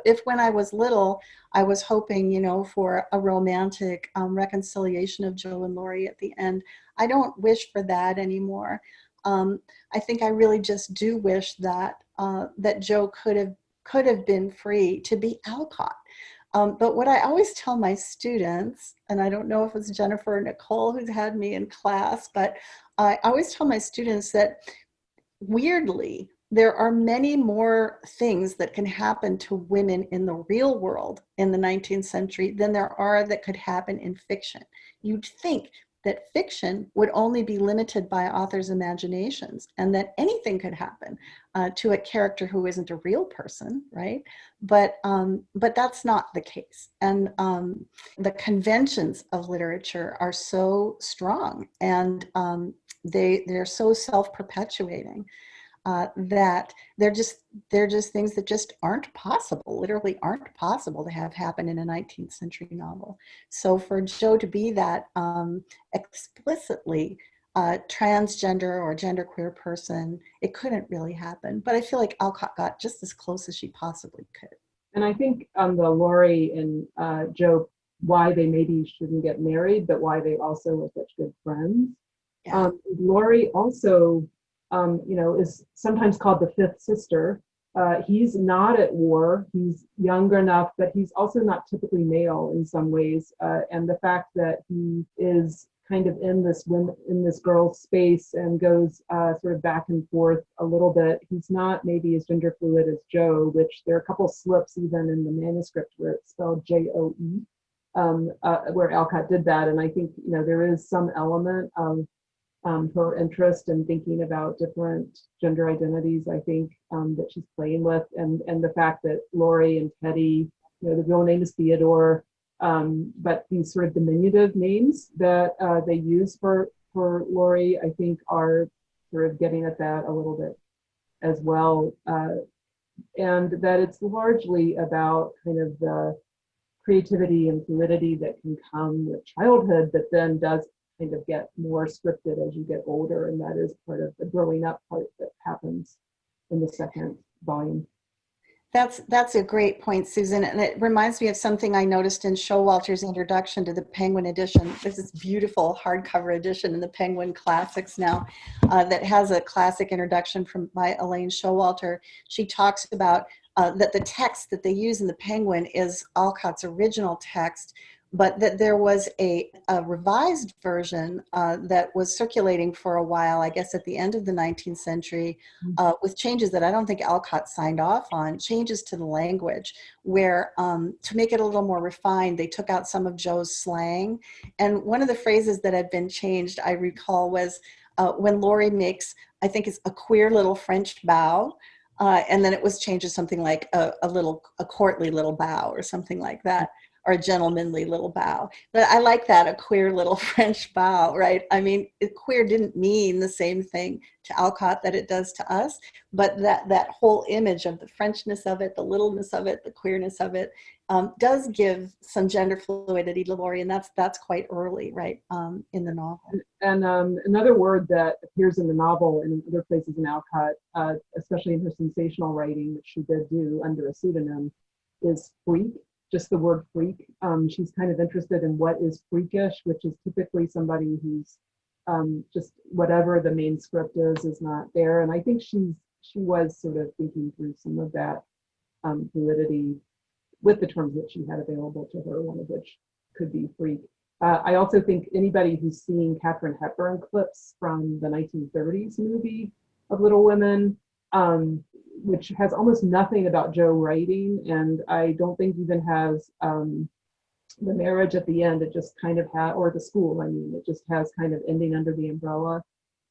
if when I was little, I was hoping, for a romantic reconciliation of Jo and Laurie at the end. I don't wish for that anymore. I think I really just do wish that that Jo could have been free to be Alcott. But what I always tell my students, and I don't know if it's Jennifer or Nicole who's had me in class, but I always tell my students that weirdly, there are many more things that can happen to women in the real world in the 19th century than there are that could happen in fiction. You'd think that fiction would only be limited by authors' imaginations and that anything could happen to a character who isn't a real person, right? But that's not the case. And the conventions of literature are so strong, and they're so self-perpetuating that they're just things that just aren't possible, literally aren't possible to have happen in a 19th century novel. So for Jo to be that explicitly transgender or genderqueer person, it couldn't really happen. But I feel like Alcott got just as close as she possibly could. And I think the Laurie and Jo, why they maybe shouldn't get married, but why they also were such good friends. Yeah. Laurie also, is sometimes called the fifth sister. He's not at war. He's young enough, but he's also not typically male in some ways. And the fact that he is kind of in this girl's space and goes sort of back and forth a little bit. He's not maybe as gender fluid as Jo, which there are a couple slips even in the manuscript where it's spelled J-O-E, where Alcott did that. And I think, there is some element of her interest in thinking about different gender identities, I think, that she's playing with. And the fact that Laurie and Teddy, the real name is Theodore, but these sort of diminutive names that they use for Laurie, I think, are sort of getting at that a little bit as well. And that it's largely about kind of the creativity and fluidity that can come with childhood, but then does kind of get more scripted as you get older. And that is part of the growing up part that happens in the second volume. That's a great point, Susan. And it reminds me of something I noticed in Showalter's introduction to the Penguin edition. There's this beautiful hardcover edition in the Penguin Classics now that has a classic introduction by Elaine Showalter. She talks about that the text that they use in the Penguin is Alcott's original text, but that there was a revised version that was circulating for a while, I guess at the end of the 19th century, with changes that I don't think Alcott signed off on, changes to the language, where to make it a little more refined, they took out some of Jo's slang. And one of the phrases that had been changed, I recall, was when Laurie makes, I think it's a queer little French bow, and then it was changed to something like a courtly little bow or something like that, or a gentlemanly little bow. But I like that, a queer little French bow, right? I mean, queer didn't mean the same thing to Alcott that it does to us, but that whole image of the Frenchness of it, the littleness of it, the queerness of it, does give some gender fluidity to Laurie, and that's quite early, right, in the novel. And another word that appears in the novel and in other places in Alcott, especially in her sensational writing, which she did do under a pseudonym, is freak. Just the word freak. She's kind of interested in what is freakish, which is typically somebody who's just whatever the main script is not there. And I think she was sort of thinking through some of that fluidity with the terms that she had available to her, one of which could be freak. I also think anybody who's seen Katharine Hepburn clips from the 1930s movie of Little Women, which has almost nothing about Jo writing, and I don't think even has the marriage at the end. It just kind of or the school, I mean, it just has kind of ending under the umbrella.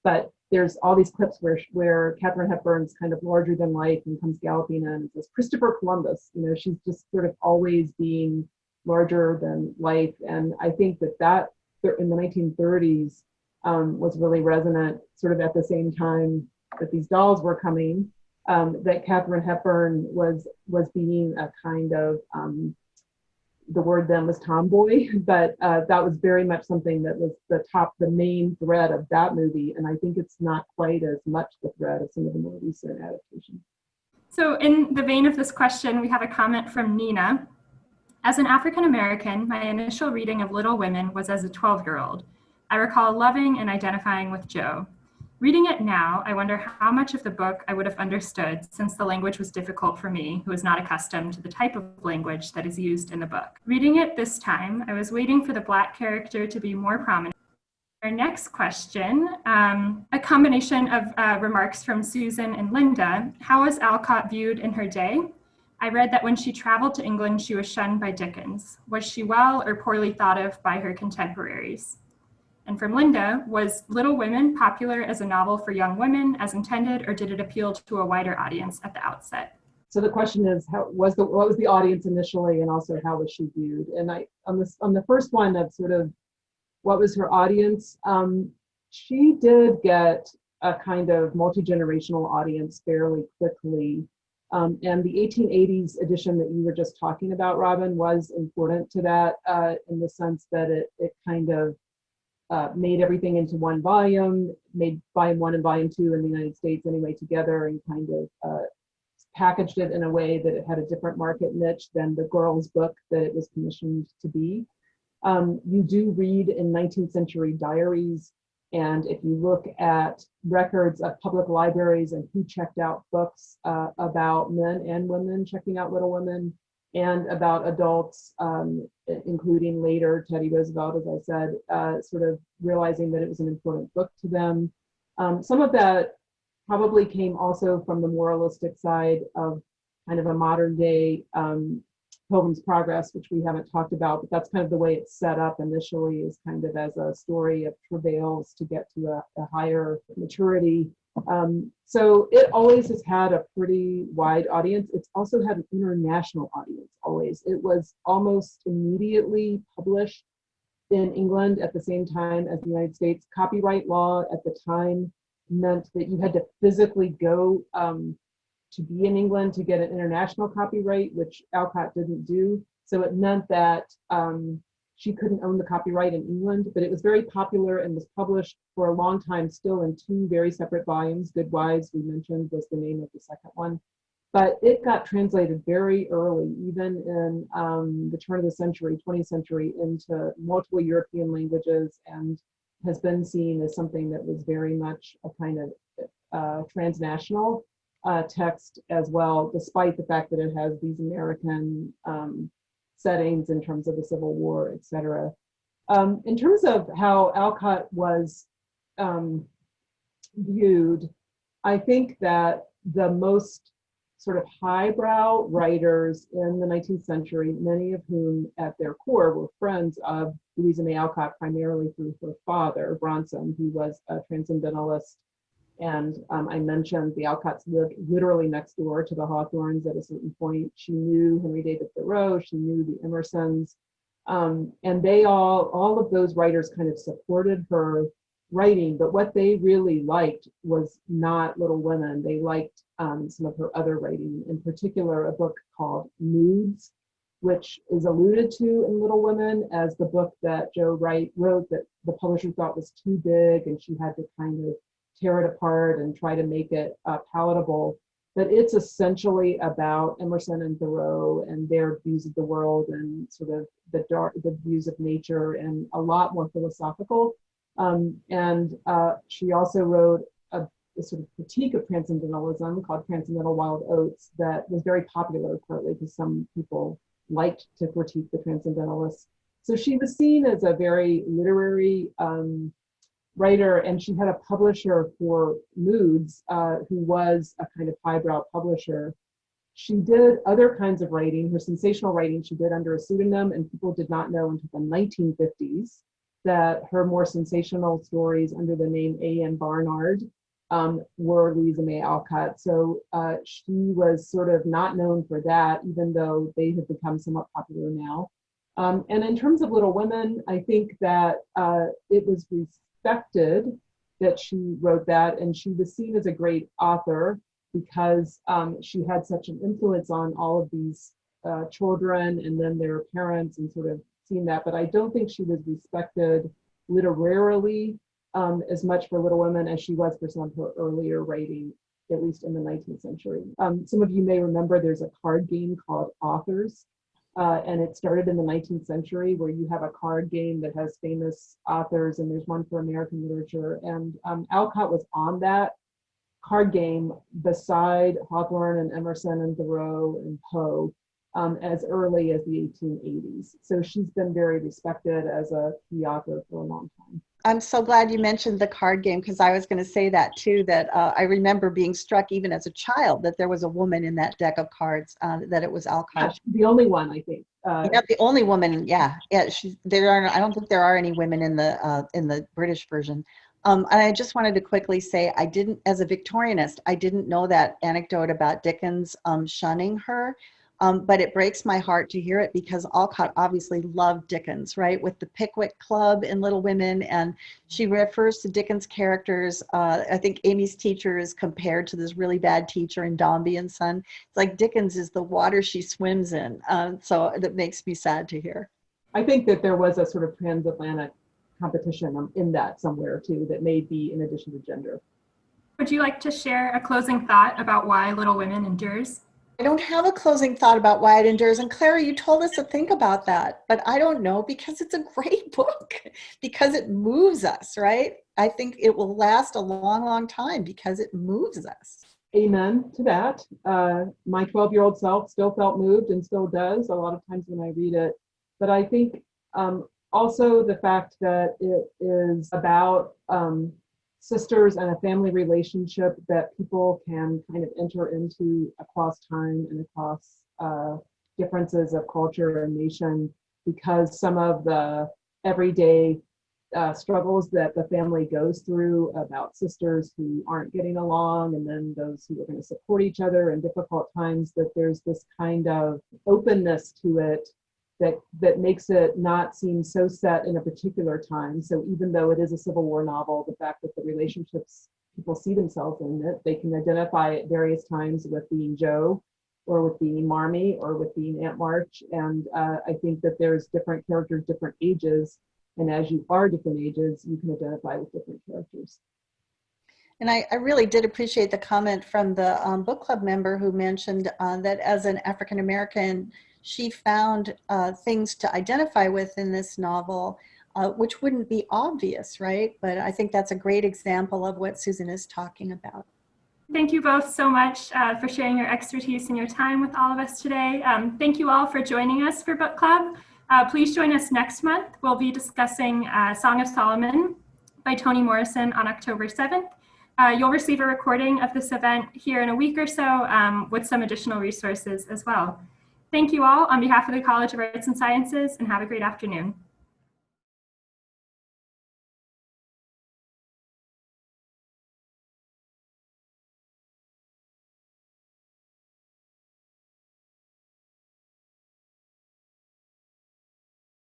But there's all these clips where Katharine Hepburn's kind of larger than life and comes galloping in and says, Christopher Columbus, she's just sort of always being larger than life. And I think that in the 1930s was really resonant, sort of at the same time that these dolls were coming. That Katharine Hepburn was being a kind of, the word then was tomboy, but that was very much something that was the main thread of that movie. And I think it's not quite as much the thread of some of the more recent adaptations. So in the vein of this question, we have a comment from Nina. As an African American, my initial reading of Little Women was as a 12-year-old. I recall loving and identifying with Jo. Reading it now, I wonder how much of the book I would have understood, since the language was difficult for me, who was not accustomed to the type of language that is used in the book. Reading it this time, I was waiting for the Black character to be more prominent. Our next question, a combination of remarks from Susan and Linda. How was Alcott viewed in her day? I read that when she traveled to England, she was shunned by Dickens. Was she well or poorly thought of by her contemporaries? And from Linda, was Little Women popular as a novel for young women as intended, or did it appeal to a wider audience at the outset? So the question is, what was the audience initially, and also how was she viewed? And on the first one of sort of what was her audience, she did get a kind of multi-generational audience fairly quickly. And the 1880s edition that you were just talking about, Robyn, was important to that in the sense that it kind of made everything into one volume, made volume 1 and volume 2 in the United States anyway together, and kind of packaged it in a way that it had a different market niche than the girls' book that it was commissioned to be. You do read in 19th century diaries, and if you look at records of public libraries and who checked out books about men and women checking out Little Women, and about adults, including later Teddy Roosevelt, as I said, sort of realizing that it was an important book to them. Some of that probably came also from the moralistic side of kind of a modern day Pilgrim's Progress, which we haven't talked about, but that's kind of the way it's set up initially, is kind of as a story of travails to get to a higher maturity. So it always has had a pretty wide audience. It's also had an international audience always. It was almost immediately published in England at the same time as the United States. Copyright law at the time meant that you had to physically go to be in England to get an international copyright, which Alcott didn't do. So it meant that she couldn't own the copyright in England, but it was very popular and was published for a long time, still in 2 very separate volumes. Good Wives, we mentioned, was the name of the second one. But it got translated very early, even in the turn of the century, 20th century, into multiple European languages, and has been seen as something that was very much a kind of transnational text as well, despite the fact that it has these American settings in terms of the Civil War, et cetera. In terms of how Alcott was viewed, I think that the most sort of highbrow writers in the 19th century, many of whom at their core were friends of Louisa May Alcott, primarily through her father, Bronson, who was a transcendentalist. And I mentioned the Alcotts lived literally next door to the Hawthornes at a certain point. She knew Henry David Thoreau, she knew the Emersons, and they all of those writers kind of supported her writing, but what they really liked was not Little Women. They liked some of her other writing, in particular a book called Moods, which is alluded to in Little Women as the book that Jo wrote that the publisher thought was too big and she had to kind of tear it apart and try to make it palatable. But it's essentially about Emerson and Thoreau and their views of the world and sort of the views of nature, and a lot more philosophical. She also wrote a sort of critique of transcendentalism called Transcendental Wild Oats that was very popular, partly because some people liked to critique the transcendentalists. So she was seen as a very literary writer, and she had a publisher for Moods who was a kind of highbrow publisher. She did other kinds of writing. Her sensational writing she did under a pseudonym, and people did not know until the 1950s that her more sensational stories under the name A.N. Barnard were Louisa May Alcott. So she was sort of not known for that, even though they have become somewhat popular now. And in terms of Little Women, I think that it was respected that she wrote that, and she was seen as a great author because she had such an influence on all of these children and then their parents and sort of seen that. But I don't think she was respected literarily as much for Little Women as she was for some of her earlier writing, at least in the 19th century. Some of you may remember there's a card game called Authors, and it started in the 19th century where you have a card game that has famous authors, and there's one for American literature. And Alcott was on that card game beside Hawthorne and Emerson and Thoreau and Poe as early as the 1880s. So she's been very respected as a key author for a long time. I'm so glad you mentioned the card game, because I was going to say that too, that I remember being struck even as a child that there was a woman in that deck of cards, that it was Alcott. Yeah, she's the only one, I think. Not the only woman, yeah. I don't think there are any women in the British version. And I just wanted to quickly say, as a Victorianist, I didn't know that anecdote about Dickens shunning her. But it breaks my heart to hear it, because Alcott obviously loved Dickens, right? With the Pickwick Club in Little Women, and she refers to Dickens' characters. I think Amy's teacher is compared to this really bad teacher in Dombey and Son. It's like Dickens is the water she swims in. So that makes me sad to hear. I think that there was a sort of transatlantic competition in that somewhere too, that may be in addition to gender. Would you like to share a closing thought about why Little Women endures? I don't have a closing thought about why it endures. And Clara, you told us to think about that, but I don't know, because it's a great book, because it moves us, right? I think it will last a long, long time because it moves us. Amen to that. My 12-year-old self still felt moved and still does a lot of times when I read it. But I think also the fact that it is about sisters and a family relationship that people can kind of enter into across time and across differences of culture and nation, because some of the everyday struggles that the family goes through about sisters who aren't getting along, and then those who are going to support each other in difficult times, that there's this kind of openness to it that makes it not seem so set in a particular time. So even though it is a Civil War novel, the fact that the relationships people see themselves in it, they can identify at various times with being Jo, or with being Marmie, or with being Aunt March. And I think that there's different characters, different ages. And as you are different ages, you can identify with different characters. And I really did appreciate the comment from the book club member who mentioned that as an African-American, she found things to identify with in this novel, which wouldn't be obvious, right? But I think that's a great example of what Susan is talking about. Thank you both so much for sharing your expertise and your time with all of us today. Thank you all for joining us for Book Club. Please join us next month. We'll be discussing Song of Solomon by Toni Morrison on October 7th. You'll receive a recording of this event here in a week or so with some additional resources as well. Thank you all on behalf of the College of Arts and Sciences, and have a great afternoon.